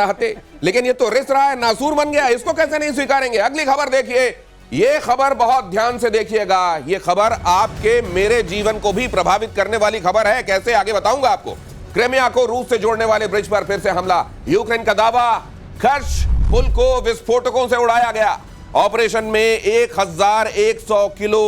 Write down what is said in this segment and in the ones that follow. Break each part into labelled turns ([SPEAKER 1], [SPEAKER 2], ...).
[SPEAKER 1] चाहते, लेकिन ये तो रिस रहा है, नासूर बन गया, इसको कैसे नहीं स्वीकारेंगे। अगली खबर देखिए, ये खबर बहुत ध्यान से देखिएगा, ये खबर आपके मेरे जीवन को भी प्रभावित करने वाली खबर है। कैसे, आगे बताऊंगा आपको। क्रीमिया को रूस से जोड़ने वाले ब्रिज पर फिर से हमला, यूक्रेन का दावा, कर्श पुल को विस्फोटकों से उड़ाया गया। ऑपरेशन में 1100 किलो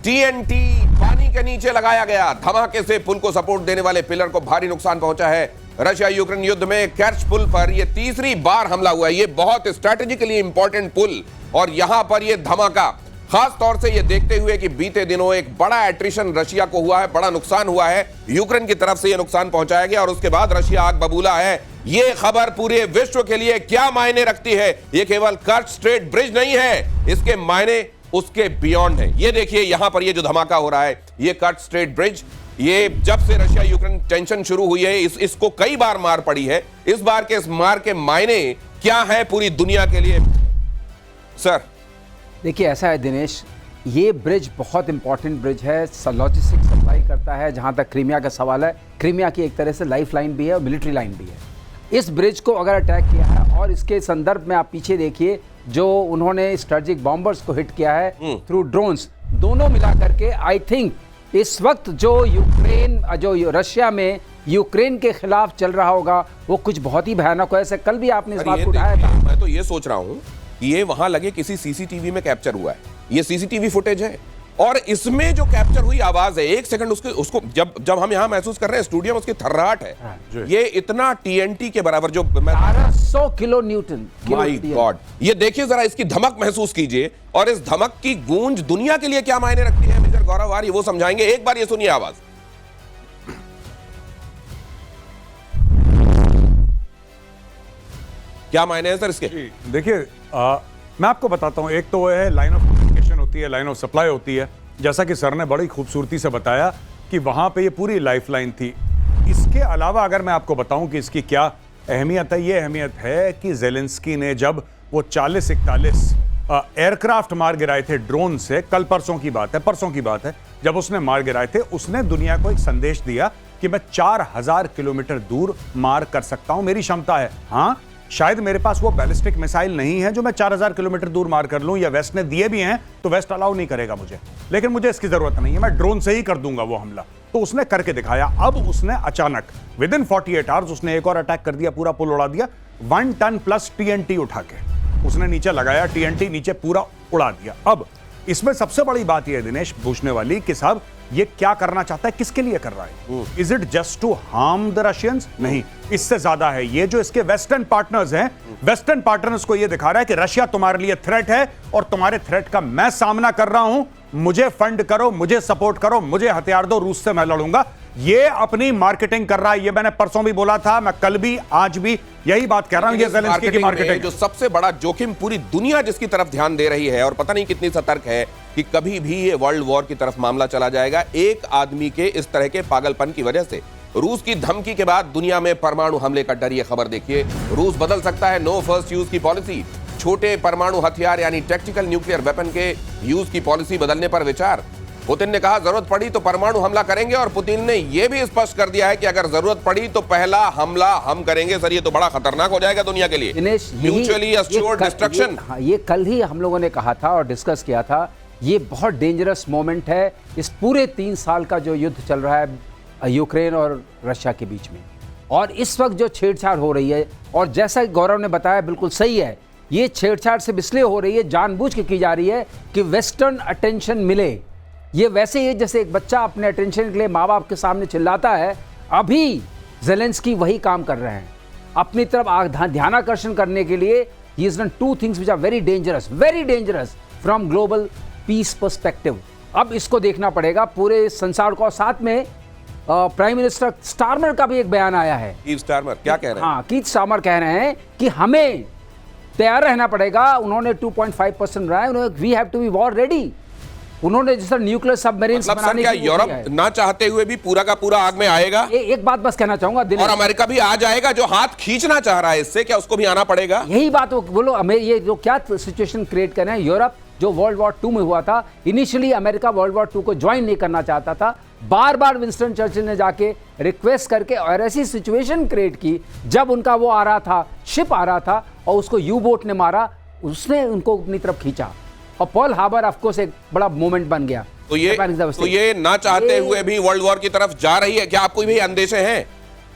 [SPEAKER 1] टीएनटी पानी के नीचे लगाया गया। धमाके से पुल को सपोर्ट देने वाले पिलर को भारी नुकसान पहुंचा है। रशिया यूक्रेन युद्ध में कर्श पुल पर यह तीसरी बार हमला हुआ है। यह बहुत स्ट्रैटेजिकली इंपॉर्टेंट पुल, और यहां पर यह धमाका खास तौर से यह देखते हुए कि बीते दिनों एक बड़ा एट्रिशन रशिया को हुआ है, बड़ा नुकसान हुआ है, यूक्रेन की तरफ से यह नुकसान पहुंचाया गया और उसके बाद रशिया आग बबूला है। यह खबर पूरे विश्व के लिए क्या मायने रखती है। यह केवल कर्श स्ट्रेट ब्रिज नहीं है, इसके मायने उसके बियॉन्ड है। ये देखिए, यहां पर ये जो धमाका हो रहा है, ये कर्श स्ट्रेट ब्रिज, ये जब से रशिया यूक्रेन टेंशन शुरू हुई है, इसको कई बार मार पड़ी है। इस बार के इस मार के मायने क्या है पूरी दुनिया के लिए, सर?
[SPEAKER 2] देखिए, ऐसा है दिनेश, ये ब्रिज बहुत इंपॉर्टेंट ब्रिज है, लॉजिस्टिक सप्लाई करता है। जहां तक क्रीमिया का सवाल है, क्रीमिया की एक तरह से लाइफ लाइन भी है और मिलिट्री लाइन भी है। इस ब्रिज को अगर अटैक किया है, और इसके संदर्भ में आप पीछे देखिए, जो उन्होंने स्ट्रेटेजिक बॉम्बर्स को हिट किया है थ्रू ड्रोन्स, दोनों मिला करके आई थिंक इस वक्त जो रशिया में यूक्रेन के खिलाफ चल रहा होगा, वो कुछ बहुत ही भयानक है। ऐसे कल भी आपने इस बात को उठाया था।
[SPEAKER 1] मैं तो ये सोच रहा हूं कि ये वहां लगे किसी सीसीटीवी में कैप्चर हुआ है, ये सीसीटीवी फुटेज है, और इसमें जो कैप्चर हुई आवाज है, एक सेकंड उसको जब हम यहां महसूस कर रहे हैं स्टूडियो में, उसकी थर्राहट है। ये इतना टीएनटी के बराबर, जो
[SPEAKER 2] 1200 किलो न्यूटन।
[SPEAKER 1] माय गॉड, ये देखिए जरा, इसकी धमक महसूस कीजिए, और इस धमक की गूंज दुनिया के लिए क्या मायने रखती है। मेजर गौरव आर्य वो समझाएंगे। एक बार ये सुनिए आवाज। क्या मायने हैं सर इसके?
[SPEAKER 3] देखिए, मैं आपको बताता हूं। एक तो वो है लाइन ऑफ कम्युनिकेशन होती है, लाइन ऑफ सप्लाई होती है, जैसा कि सर ने बड़ी खूबसूरती से बताया कि वहां पे ये पूरी लाइफलाइन थी। इसके अलावा अगर मैं आपको बताऊं कि इसकी क्या अहमियत है, ये अहमियत है कि ज़ेलेंस्की ने जब वो 40-41 एयरक्राफ्ट मार गिराए थे ड्रोन से, कल परसों की बात है, परसों की बात है, जब उसने मार गिराए थे, उसने दुनिया को एक संदेश दिया कि मैं 4000 किलोमीटर दूर मार कर सकता हूं, मेरी क्षमता है। हाँ, शायद मेरे पास वो बैलिस्टिक मिसाइल नहीं है जो मैं 4000 किलोमीटर दूर मार कर लूं, या वेस्ट ने दिए भी हैं तो वेस्ट अलाउ नहीं करेगा मुझे, लेकिन मुझे इसकी जरूरत नहीं है, मैं ड्रोन से ही कर दूंगा वो हमला। तो उसने करके दिखाया। अब उसने अचानक विद इन 48 आवर्स उसने एक और अटैक कर दिया, पूरा पुल उड़ा दिया। 1 टन प्लस टीएनटी उठा के उसने नीचे लगाया, टीएनटी नीचे पूरा उड़ा दिया। अब इसमें सबसे बड़ी बात यह है दिनेश, पूछने वाली कि साहब ये क्या करना चाहता है, किसके लिए कर रहा है? Is it just to harm the Russians? नहीं, इससे ज्यादा है। ये जो इसके वेस्टर्न पार्टनर्स हैं, वेस्टर्न पार्टनर्स को ये दिखा रहा है कि रशिया तुम्हारे लिए थ्रेट है और तुम्हारे थ्रेट का मैं सामना कर रहा हूं, मुझे फंड करो, मुझे सपोर्ट करो, मुझे हथियार दो, रूस से मैं लड़ूंगा। ये अपनी मार्केटिंग कर रहा है। ये मैंने परसों भी बोला था, मैं कल भी आज भी यही बात कह रहा हूं। ये ज़ेलेंस्की की मार्केटिंग,
[SPEAKER 1] जो सबसे बड़ा जोखिम पूरी दुनिया जिसकी तरफ ध्यान दे रही है, और पता नहीं कितनी सतर्क है कि कभी भी ये वर्ल्ड वॉर की तरफ मामला चला जाएगा एक आदमी के इस तरह के पागलपन की वजह से। रूस की धमकी के बाद दुनिया में परमाणु हमले का डर। ये खबर देखिए, रूस बदल सकता है नो फर्स्ट यूज की पॉलिसी। छोटे परमाणु हथियार यानी टैक्टिकल न्यूक्लियर वेपन के यूज की पॉलिसी बदलने पर विचार। पुतिन ने कहा जरूरत पड़ी तो परमाणु हमला करेंगे, और पुतिन ने यह भी स्पष्ट कर दिया है कि अगर जरूरत पड़ी तो पहला हमला हम करेंगे। सर, ये तो बड़ा खतरनाक हो जाएगा दुनिया के लिए। Mutually assured destruction.
[SPEAKER 2] ये कल ही हम लोगों ने कहा था और डिस्कस किया था। ये बहुत डेंजरस मोमेंट है इस पूरे 3 साल का जो युद्ध चल रहा है यूक्रेन और रशिया के बीच में, और इस वक्त जो छेड़छाड़ हो रही है, और जैसा गौरव ने बताया बिल्कुल सही है, ये छेड़छाड़ सिर्फ इसलिए हो रही है, जानबूझ के की जा रही है कि वेस्टर्न अटेंशन मिले। ये वैसे ही जैसे एक बच्चा अपने अटेंशन के लिए माँ बाप के सामने चिल्लाता है, अभी ज़ेलेंस्की वही काम कर रहे हैं। अपनी तरफ ध्यानाकर्षण करने के लिए ही has done 2 things which are very dangerous from global peace perspective. अब इसको देखना पड़ेगा पूरे संसार को। साथ में प्राइम मिनिस्टर स्टारमर का भी एक बयान आया है।
[SPEAKER 1] कीथ स्टारमर क्या कह रहे हैं?
[SPEAKER 2] हाँ, कीथ स्टारमर कह रहे हैं कि हमें तैयार रहना पड़ेगा। उन्होंने 2.5% रहा है, उन्होंने we have to be war ready. उन्होंने जिस तरह न्यूक्लियर सबमरीन्स बनाने
[SPEAKER 1] क्या यूरोप ना चाहते हुए भी पूरा का पूरा आग में आएगा?
[SPEAKER 2] एक बात बस कहना चाहूंगा,
[SPEAKER 1] और अमेरिका भी आ जाएगा जो हाथ खींचना चाह रहा है इससे, क्या उसको भी आना पड़ेगा?
[SPEAKER 2] यही बात बोलो। ये जो क्या सिचुएशन क्रिएट कर रहे हैं यूरोप जो वर्ल्ड वॉर 2 में हुआ था। इनिशियली अमेरिका वर्ल्ड वॉर 2 को ज्वाइन नहीं करना चाहता था, बार बार विंस्टन चर्चिल ने जाके रिक्वेस्ट करके और ऐसी सिचुएशन क्रिएट की, जब उनका वो आ रहा था, शिप आ रहा था और उसको यू बोट ने मारा, उसने उनको अपनी तरफ खींचा और पर्ल हार्बर ऑफकोर्स एक बड़ा मोमेंट बन गया।
[SPEAKER 1] तो ये ना चाहते हुए भी वर्ल्ड वॉर की तरफ जा रही है क्या? आपको भी अंदेशे हैं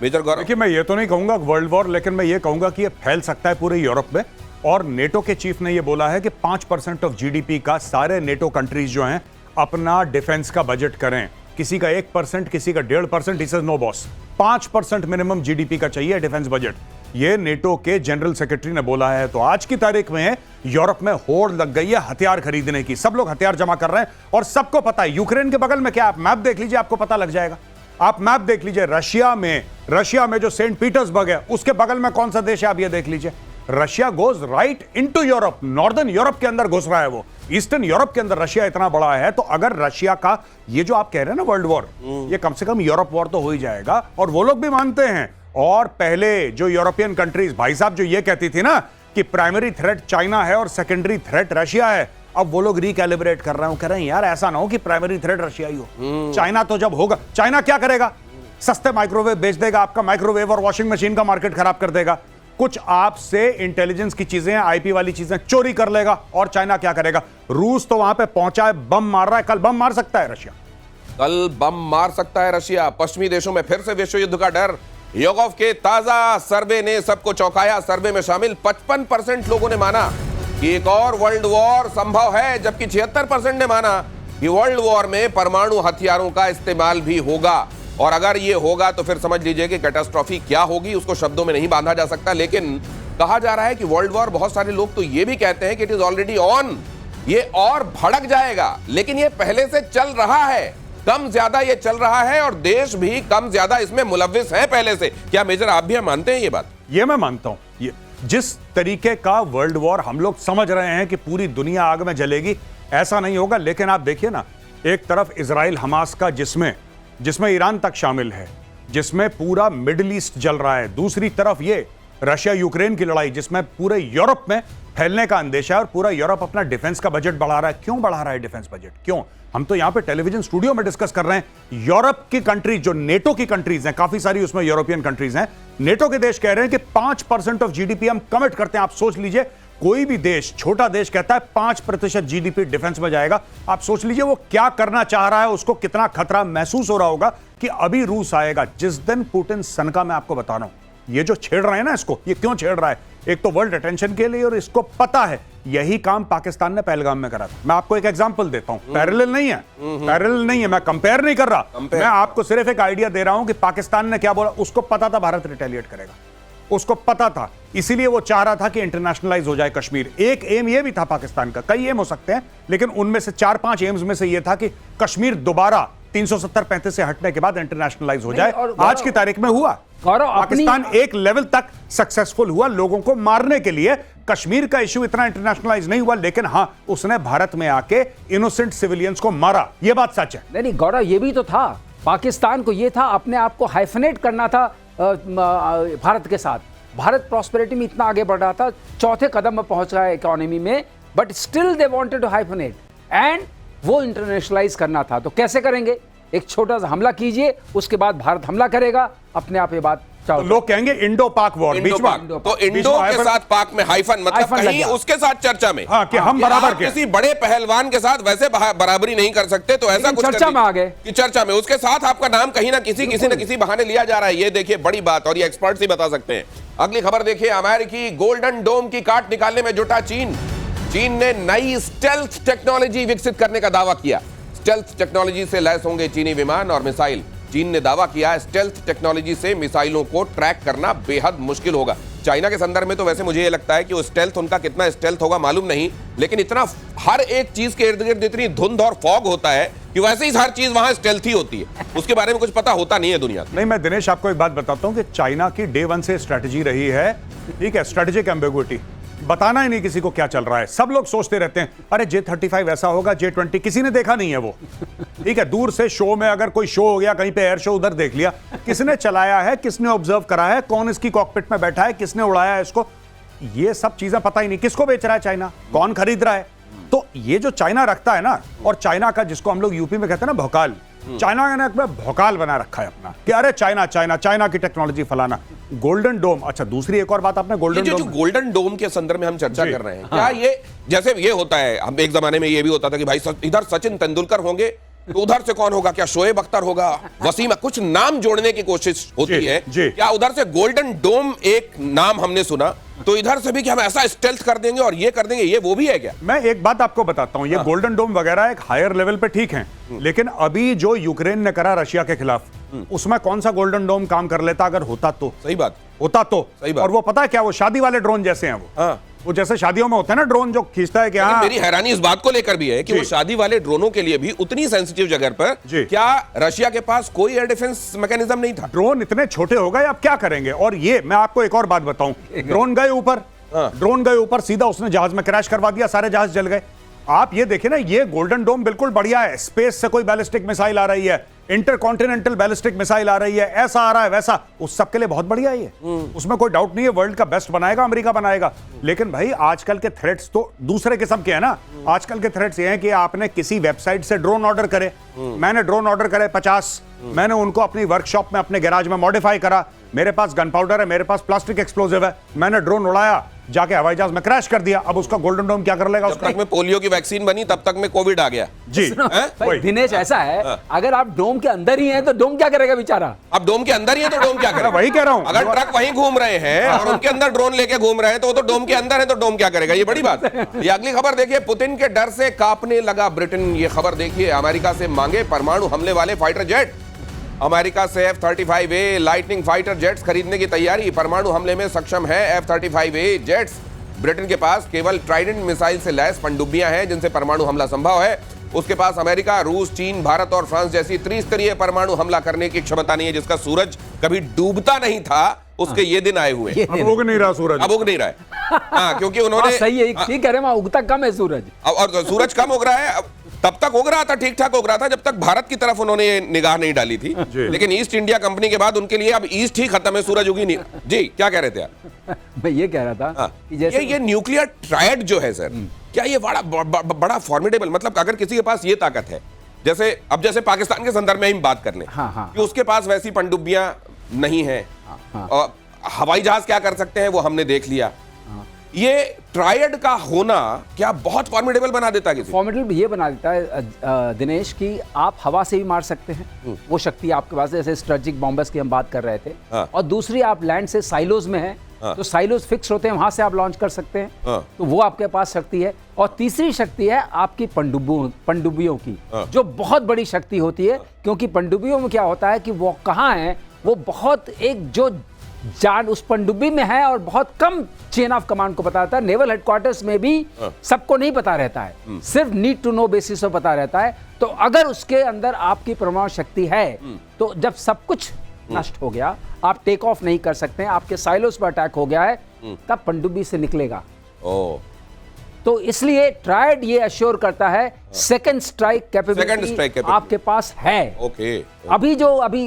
[SPEAKER 1] मेजर गौरव?
[SPEAKER 3] देखिए, मैं ये तो नहीं कहूंगा वर्ल्ड वॉर, लेकिन मैं ये कहूंगा कि ये फैल सकता है पूरे यूरोप में। और नेटो के चीफ ने ये बोला है कि 5% ऑफ जीडीपी का सारे नेटो कंट्रीज जो हैं अपना डिफेंस का बजट करें। किसी का 1%, किसी का 1.5%, he says no boss. 5% minimum GDP का चाहिए डिफेंस बजट, ये नेटो के जनरल सेक्रेटरी ने बोला है। तो आज की तारीख में यूरोप में होड़ लग गई है हथियार खरीदने की, सब लोग हथियार जमा कर रहे हैं और सबको पता है यूक्रेन के बगल में क्या, आप मैप देख लीजिए आपको पता लग जाएगा। आप मैप देख लीजिए, रशिया में जो सेंट पीटर्सबर्ग है उसके बगल में कौन सा देश है आप ये देख लीजिए। Russia goes right into Europe, northern Europe के अंदर घुस रहा है वो, ईस्टर्न यूरोप के अंदर रशिया इतना बड़ा है। तो अगर रशिया का ये जो आप कह रहे हैं ना वर्ल्ड वॉर, ये कम से कम यूरोप वॉर तो हो ही जाएगा और वो लोग भी मानते हैं। और पहले जो यूरोपियन कंट्रीज, भाई साहब जो ये कहती थी ना कि प्राइमरी थ्रेट चाइना है और सेकेंडरी थ्रेट रशिया है, अब वो लोग रिकैलिब्रेट कर रहे हैं, कह रहे हैं यार ऐसा ना हो कि प्राइमरी थ्रेट रशिया ही हो। चाइना तो जब होगा, चाइना क्या करेगा? सस्ते माइक्रोवेव बेच देगा, आपका माइक्रोवेव और वॉशिंग मशीन का मार्केट खराब कर देगा, कुछ आपसे इंटेलिजेंस की चीजें, आईपी वाली चीजें चोरी कर लेगा। और चाइना क्या करेगा? रूस तो वहां पे पहुंचा है, बम मार रहा है, कल बम मार सकता है रशिया,
[SPEAKER 1] कल बम मार सकता है रशिया। पश्चिमी देशों में फिर से विश्व युद्ध का डर। योगोव के ताजा सर्वे ने सबको चौंकाया। सर्वे में शामिल 55% लोगों ने माना कि एक और वर्ल्ड वॉर संभव है, जबकि 76% ने माना कि वर्ल्ड वॉर में परमाणु हथियारों का इस्तेमाल भी होगा। और अगर ये होगा तो फिर समझ लीजिए कि कैटास्ट्रॉफी क्या होगी, उसको शब्दों में नहीं बांधा जा सकता। लेकिन कहा जा रहा है कि वर्ल्ड वॉर, बहुत सारे लोग तो ये भी कहते हैं कि इट इज ऑलरेडी ऑन, ये और भड़क जाएगा। लेकिन ये पहले से चल रहा है, कम ज्यादा ये चल रहा है और देश भी कम ज्यादा इसमें मुलव्विस है पहले से। क्या मेजर आप भी मानते हैं ये बात?
[SPEAKER 3] ये मैं मानता हूं। ये जिस तरीके का वर्ल्ड वॉर हम लोग समझ रहे हैं कि पूरी दुनिया आग में जलेगी, ऐसा नहीं होगा। लेकिन आप देखिए ना, एक तरफ इजराइल हमास का जिसमें ईरान तक शामिल है, जिसमें पूरा मिडिल ईस्ट जल रहा है, दूसरी तरफ ये रशिया यूक्रेन की लड़ाई जिसमें पूरे यूरोप में फैलने का अंदेशा है और पूरा यूरोप अपना डिफेंस का बजट बढ़ा रहा है। क्यों बढ़ा रहा है डिफेंस बजट? क्यों? हम तो यहां पे टेलीविजन स्टूडियो में डिस्कस कर रहे हैं। यूरोप की कंट्रीज, जो नेटो की कंट्रीज हैं, काफी सारी उसमें यूरोपियन कंट्रीज हैं, नेटो के देश कह रहे हैं कि 5% ऑफ जीडीपी हम कमिट करते हैं। आप सोच लीजिए, कोई भी देश, छोटा देश कहता है 5% जीडीपी डिफेंस में जाएगा। आप सोच लीजिए वो क्या करना चाह रहा है, उसको कितना खतरा महसूस हो रहा होगा कि अभी रूस आएगा। जिस दिन पुतिन सनका, मैं आपको बता रहा हूं, ये जो छेड़ रहे हैं ना इसको, ये क्यों छेड़ रहा है? एक तो वर्ल्ड अटेंशन के लिए, और इसको पता है यही काम पाकिस्तान ने पहलगाम में करा था। मैं आपको एक एग्जांपल देता हूं, पैरेलल नहीं है, मैं कंपेयर नहीं कर रहा, मैं आपको सिर्फ एक आइडिया दे रहा हूं कि पाकिस्तान ने क्या बोला। उसको पता था भारत रिटेलिएट करेगा, उसको पता था, इसीलिए वो चाह रहा था कि इंटरनेशनलाइज हो जाए कश्मीर। एक एम ये भी था पाकिस्तान का, कई एम हो सकते हैं, लेकिन उनमें से 4-5 एम्स में से ये था कि कश्मीर दोबारा 370-35 से हटने के बाद इंटरनेशनलाइज हो जाए। आज की तारीख में हुआ। पाकिस्तान एक लेवल तक सक्सेसफुल हुआ लोगों को मारने के लिए। कश्मीर का इश्यू इतना इंटरनेशनलाइज नहीं हुआ, लेकिन हां, उसने भारत में आके इनोसेंट सिविलियंस को मारा, यह बात सच है।
[SPEAKER 2] नहीं गौरव, ये भी तो था, पाकिस्तान को ये था अपने आप को हाइफनेट करना था भारत के साथ। भारत प्रॉस्पेरिटी में इतना आगे बढ़ रहा था, चौथे कदम में पहुंच रहा है इकोनॉमी में, but still they wanted to hyphenate and वो इंटरनेशनलाइज करना था। तो कैसे करेंगे? एक छोटा सा हमला कीजिए, उसके बाद भारत हमला करेगा, अपने आप ये बात
[SPEAKER 3] तो लोग कहेंगे इंडो पाक वॉर,
[SPEAKER 1] तो इंडो के साथ पाक में हाइफन, मतलब कहीं उसके साथ चर्चा में,
[SPEAKER 3] हाँ, कि हम बराबर के
[SPEAKER 1] किसी बड़े पहलवान के साथ वैसे बराबरी नहीं कर सकते, तो ऐसा कुछ
[SPEAKER 2] चर्चा में आ गए
[SPEAKER 1] कि चर्चा में उसके साथ आपका नाम कहीं ना किसी बहाने लिया जा रहा है। ये देखिए बड़ी बात, और ये एक्सपर्ट्स ही बता सकते हैं। अगली खबर देखिए, अमेरिकी गोल्डन डोम की काट निकालने में जुटा चीन। चीन ने नई स्टेल्थ टेक्नोलॉजी विकसित करने का दावा किया। स्टेल्थ टेक्नोलॉजी से लैस होंगे चीनी विमान और मिसाइल। चीन ने दावा किया स्टेल्थ टेक्नोलॉजी से मिसाइलों को ट्रैक करना बेहद मुश्किल होगा। चाइना के संदर्भ में तो वैसे मुझे ये लगता है कि वो स्टेल्थ, उनका कितना स्टेल्थ होगा मालूम नहीं, लेकिन इतना हर एक चीज के इर्द गिर्द इतनी धुंध और फॉग होता है कि वैसे ही हर चीज वहां स्टेल्थ ही होती है, उसके बारे में कुछ पता होता नहीं है दुनिया को।
[SPEAKER 3] नहीं, मैं दिनेश आपको एक बात बताता हूं कि चाइना की डे 1 से स्ट्रेटेजी रही है, ठीक है, स्ट्रेटेजिक एम्बिगुइटी, बताना ही नहीं किसी को क्या चल रहा है। सब लोग सोचते रहते हैं अरे J-35 ऐसा होगा, J-20, किसी ने देखा नहीं है वो, ठीक है। दूर से शो में अगर कोई शो हो गया कहीं पे, एयर शो, उधर देख लिया, किसने चलाया है, किसने ऑब्जर्व करा है, कौन इसकी कॉकपिट में बैठा है, किसने उड़ाया है इसको, ये सब चीजें पता ही नहीं। किसको बेच रहा है चाइना, कौन खरीद रहा है, तो ये जो चाइना रखता है ना, और चाइना का जिसको हम लोग यूपी में कहते हैं ना भौकाल, चाइना ने अपना भौकाल बना रखा है अपना कि अरे चाइना चाइना चाइना की टेक्नोलॉजी फलाना। गोल्डन डोम, अच्छा दूसरी एक और बात आपने गोल्डन
[SPEAKER 1] जो
[SPEAKER 3] डोम,
[SPEAKER 1] गोल्डन डोम के संदर्भ में हम चर्चा कर रहे हैं, क्या ये जैसे ये होता है, हम एक जमाने में ये भी होता था कि भाई इधर सचिन तेंदुलकर होंगे तो उधर से कौन होगा, क्या शोएब अख्तर होगा, वसीम, कुछ नाम जोड़ने की कोशिश होती है, क्या उधर से गोल्डन डोम एक नाम हमने सुना तो इधर से भी कि हम ऐसा स्टेल्थ कर देंगे और ये कर देंगे, ये वो भी है क्या?
[SPEAKER 3] मैं एक बात आपको बताता हूं, ये गोल्डन डोम वगैरह एक हायर लेवल पे ठीक है, लेकिन अभी जो यूक्रेन ने करा रशिया के खिलाफ, उसमें कौन सा गोल्डन डोम काम कर लेता अगर होता तो?
[SPEAKER 1] सही बात,
[SPEAKER 3] होता तो।
[SPEAKER 1] सही बात।
[SPEAKER 3] और वो पता है क्या, वो शादी वाले ड्रोन जैसे हैं वो। वो जैसे शादियों में होते हैं ना ड्रोन जो खींचता है कि हाँ।
[SPEAKER 1] मेरी हैरानी इस बात को लेकर भी है कि वो शादी वाले ड्रोनों के लिए भी उतनी सेंसिटिव जगह पर क्या रशिया के पास कोई एयर डिफेंस मैकेनिज्म नहीं था?
[SPEAKER 3] ड्रोन इतने छोटे हो गए, अब क्या करेंगे? और ये मैं आपको एक और बात बताऊं, ड्रोन गए ऊपर, ड्रोन गए ऊपर, सीधा उसने जहाज में क्रैश करवा दिया, सारे जहाज जल गए। आप ये देखिए ना, ये गोल्डन डोम बिल्कुल बढ़िया है, स्पेस से कोई बैलिस्टिक मिसाइल आ रही है, इंटरकॉन्टिनेंटल बैलिस्टिक मिसाइल आ रही है, ऐसा आ रहा है वैसा, उस सब के लिए बहुत बढ़िया है ये, उसमें कोई डाउट नहीं है। वर्ल्ड का बेस्ट बनाएगा अमेरिका, बनाएगा। लेकिन भाई आजकल के थ्रेट्स तो दूसरे किस्म के हैं ना। आजकल के थ्रेट्स ये हैं कि आपने किसी वेबसाइट से ड्रोन ऑर्डर करे, मैंने ड्रोन ऑर्डर करे 50, मैंने उनको अपनी वर्कशॉप में अपने गैराज में मॉडिफाई करा, मेरे पास गन पाउडर है, मेरे पास प्लास्टिक एक्सप्लोजिव है, मैंने ड्रोन उड़ाया, जाके हवाई जहाज में क्रैश कर दिया, अब उसका गोल्डन डोम क्या कर लेगा?
[SPEAKER 1] जब तक में पोलियो की वैक्सीन बनी तब तक में कोविड आ गया।
[SPEAKER 3] जी
[SPEAKER 2] दिनेश, ऐसा है, अगर आप डोम के अंदर ही हैं तो डोम क्या करेगा बेचारा?
[SPEAKER 1] अब डोम के अंदर ही है तो डोम क्या करेगा?
[SPEAKER 3] वही कह रहा हूं,
[SPEAKER 1] अगर ट्रक वहीं घूम रहे हैं और उनके अंदर ड्रोन लेके घूम रहे हैं तो वो तो डोम के अंदर है तो डोम क्या करेगा? ये बड़ी बात है। ये अगली खबर देखिए, पुतिन के डर से कांपने लगा ब्रिटेन। ये खबर देखिए, अमेरिका से मांगे परमाणु हमले वाले फाइटर जेट। अमेरिका से F-35A लाइटनिंग फाइटर जेट्स खरीदने की तैयारी, परमाणु हमले में सक्षम है F-35A जेट्स। ब्रिटेन के पास केवल ट्राइडेंट मिसाइल से लैस पनडुब्बियां हैं जिनसे परमाणु हमला संभव है। उसके पास अमेरिका, रूस, चीन, भारत और फ्रांस जैसी त्रिस्तरीय परमाणु हमला करने की क्षमता नहीं है। जिसका सूरज कभी डूबता नहीं था, उसके ये दिन आए हुए।
[SPEAKER 3] अब उग नहीं रहा सूरज,
[SPEAKER 1] अब उग नहीं रहा है। हाँ, क्योंकि उन्होंने
[SPEAKER 2] सही है, ठीक कह रहे हैं, उगता कम है सूरज,
[SPEAKER 1] और सूरज कम उग रहा है। तब तक उग रहा था, ठीक ठाक उग रहा था, जब तक भारत की तरफ उन्होंने निगाह नहीं डाली थी। लेकिन ईस्ट इंडिया कंपनी के बाद उनके लिए अब ईस्ट ही खत्म है, सूरज उगी नहीं। जी क्या कह रहे थे आप?
[SPEAKER 2] मैं ये कह रहा था कि जैसे
[SPEAKER 1] ये न्यूक्लियर ट्रायड जो है सर, क्या ये बड़ा फॉर्मिडेबल, मतलब अगर किसी के पास ये ताकत है, जैसे अब जैसे पाकिस्तान के संदर्भ में हम बात कर लें कि उसके पास वैसी पनडुब्बियां नहीं है, और हवाई जहाज क्या कर सकते हैं वो हमने देख लिया। ये ट्रायड का होना क्या बहुत फॉर्मिडेबल बना देता है? किसी
[SPEAKER 2] फॉर्मिडेबल ये बना देता है दिनेश कि आप हवा से भी मार सकते हैं, वो शक्ति आपके पास, जैसे स्ट्रेटेजिक बॉम्बर्स की हम बात कर रहे थे। और दूसरी, आप लैंड से साइलोज में हैं, तो साइलोज फिक्स होते हैं, वहां से आप लॉन्च कर सकते हैं, तो वो आपके पास शक्ति है। और तीसरी शक्ति है आपकी पनडुब्बियों की, जो बहुत बड़ी शक्ति होती है, क्योंकि पनडुब्बियों में क्या होता है कि वो कहाँ है, वो बहुत एक जो जान उस पनडुब्बी में है और बहुत कम चेन ऑफ कमांड को पता रहता है। नेवल हेडक्वार्टर्स में भी सबको नहीं पता रहता है, सिर्फ नीड टू नो बेसिस पर पता रहता है। तो अगर उसके अंदर आपकी परमाणु शक्ति है, तो जब सब कुछ नष्ट हो गया, आप टेक ऑफ नहीं कर सकते हैं, आपके साइलोस पर अटैक हो गया है, तब पनडुब्बी से निकलेगा। तो इसलिए ट्रायड ये अश्योर करता है सेकंड स्ट्राइक कैपेबिलिटी आपके पास है। अभी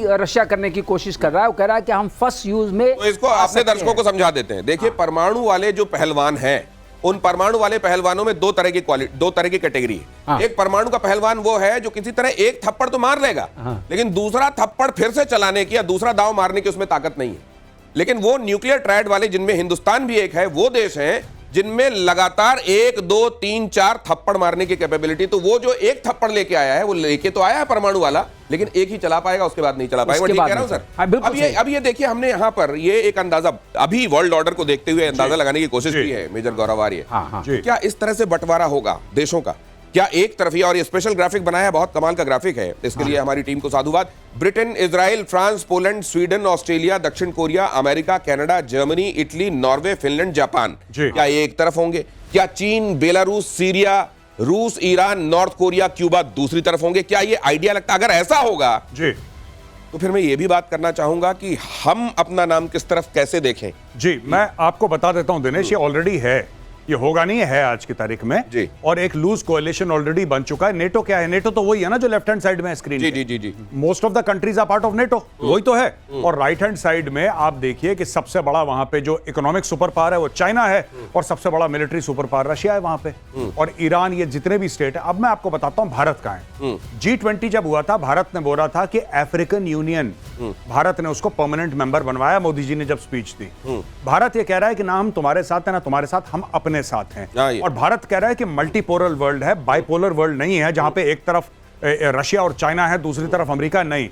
[SPEAKER 2] रशिया करने की कोशिश कर रहा है, वो कह रहा है कि हम फर्स्ट यूज में,
[SPEAKER 1] तो इसको अपने दर्शकों को समझा देते हैं। देखिए, परमाणु वाले जो पहलवान हैं, उन परमाणु वाले पहलवानों में दो तरह की कैटेगरी है। एक परमाणु का पहलवान वो है जो किसी तरह एक थप्पड़ तो मार लेगा, लेकिन दूसरा थप्पड़ फिर से चलाने की या दूसरा दांव मारने की उसमें ताकत नहीं है। लेकिन वो न्यूक्लियर ट्रायड वाले, जिनमें हिंदुस्तान भी एक है, वो देश है जिनमें लगातार 1, 2, 3, 4 थप्पड़ मारने की कैपेबिलिटी। तो वो जो एक थप्पड़ लेके आया है, वो लेके तो आया है परमाणु वाला, लेकिन एक ही चला पाएगा, उसके बाद नहीं चला पाएगा। ठीक कह रहा हूं सर? अब ये देखिए, हमने यहाँ पर ये एक अंदाजा अभी वर्ल्ड ऑर्डर को देखते हुए अंदाजा लगाने की कोशिश की है मेजर गौरव आर्य। क्या इस तरह से बंटवारा होगा देशों का? क्या एक तरफ ही, और ये स्पेशल ग्राफिक बनाया है, बहुत कमाल का ग्राफिक है, इसके लिए हमारी टीम को साधुवाद। Britain, Israel, France, Poland, Sweden, Australia, दक्षिण Korea, America, Canada, Germany, Italy, Norway, Finland, Japan, क्या ये एक तरफ होंगे? क्या चीन, बेलारूस, सीरिया, रूस, ईरान, नॉर्थ कोरिया, क्यूबा दूसरी तरफ होंगे? क्या ये आइडिया लगता? अगर ऐसा होगा तो फिर मैं ये भी बात करना चाहूंगा कि हम अपना नाम किस तरफ कैसे देखें।
[SPEAKER 3] जी, मैं आपको बता देता हूं दिनेश, ये ऑलरेडी है। ये होगा नहीं है आज की तारीख में
[SPEAKER 1] जी।
[SPEAKER 3] और एक लूज कोएलिशन ऑलरेडी बन चुका है। नेटो क्या है? नेटो तो वही है ना जो लेफ्ट हैंड साइड में है स्क्रीन
[SPEAKER 1] जी
[SPEAKER 3] पे।
[SPEAKER 1] जी जी जी
[SPEAKER 3] most of the countries are part of NATO, वही तो है। और राइट हैंड साइड में आप देखिए कि सबसे बड़ा वहां पे जो इकोनॉमिक सुपर पावर है वो चाइना है और सबसे बड़ा मिलिट्री सुपर पावर रशिया है वहां पे, और ईरान, ये जितने भी स्टेट है। अब मैं आपको बताता हूं भारत कहां है। G20 जब हुआ था, भारत ने बोला था कि अफ्रीकन यूनियन, भारत ने उसको परमानेंट मेंबर बनवाया मोदी जी ने जब स्पीच दी। भारत ये कह रहा है कि ना हम तुम्हारे साथ है ना तुम्हारे साथ, हम अपने साथ हैं। और भारत कह रहा है कि मल्टीपोलर वर्ल्ड है, बाइपोलर वर्ल्ड नहीं है जहां पे एक तरफ रशिया और चाइना है, दूसरी तरफ अमेरिका नहीं।